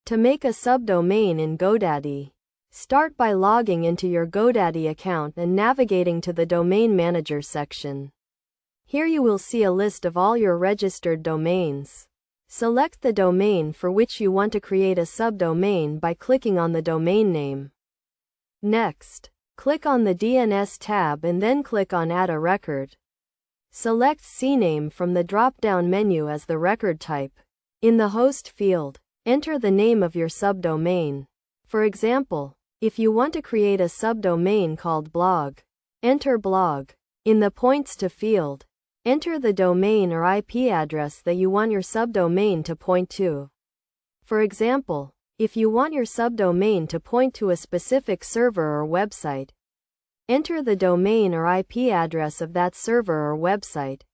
To make a subdomain in GoDaddy, start by logging into your GoDaddy account and navigating to the Domain Manager section. Here you will see a list of all your registered domains. Select the domain for which you want to create a subdomain by clicking on the domain name. Next, click on the DNS tab and then click on Add a Record. Select CNAME from the drop-down menu as the record type. In the host field, enter the name of your subdomain. For example, if you want to create a subdomain called blog, enter blog. In the points to field, enter the domain or IP address that you want your subdomain to point to. For example, if you want your subdomain to point to a specific server or website, enter the domain or IP address of that server or website.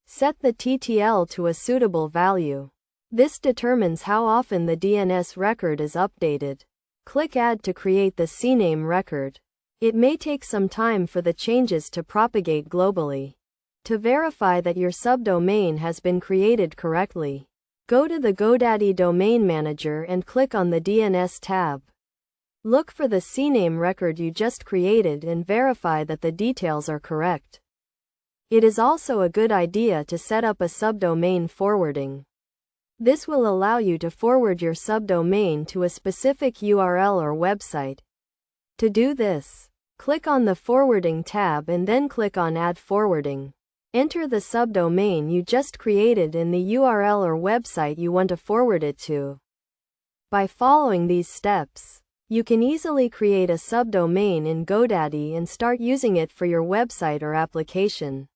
Set the TTL to a suitable value. This determines how often the DNS record is updated. Click Add to create the CNAME record. It may take some time for the changes to propagate globally. To verify that your subdomain has been created correctly, go to the GoDaddy Domain Manager and click on the DNS tab. Look for the CNAME record you just created and verify that the details are correct. It is also a good idea to set up a subdomain forwarding. This will allow you to forward your subdomain to a specific URL or website. To do this, click on the Forwarding tab and then click on Add Forwarding. Enter the subdomain you just created and the URL or website you want to forward it to. By following these steps, you can easily create a subdomain in GoDaddy and start using it for your website or application.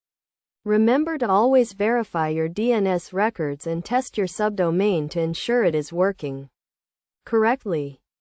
Remember to always verify your DNS records and test your subdomain to ensure it is working correctly.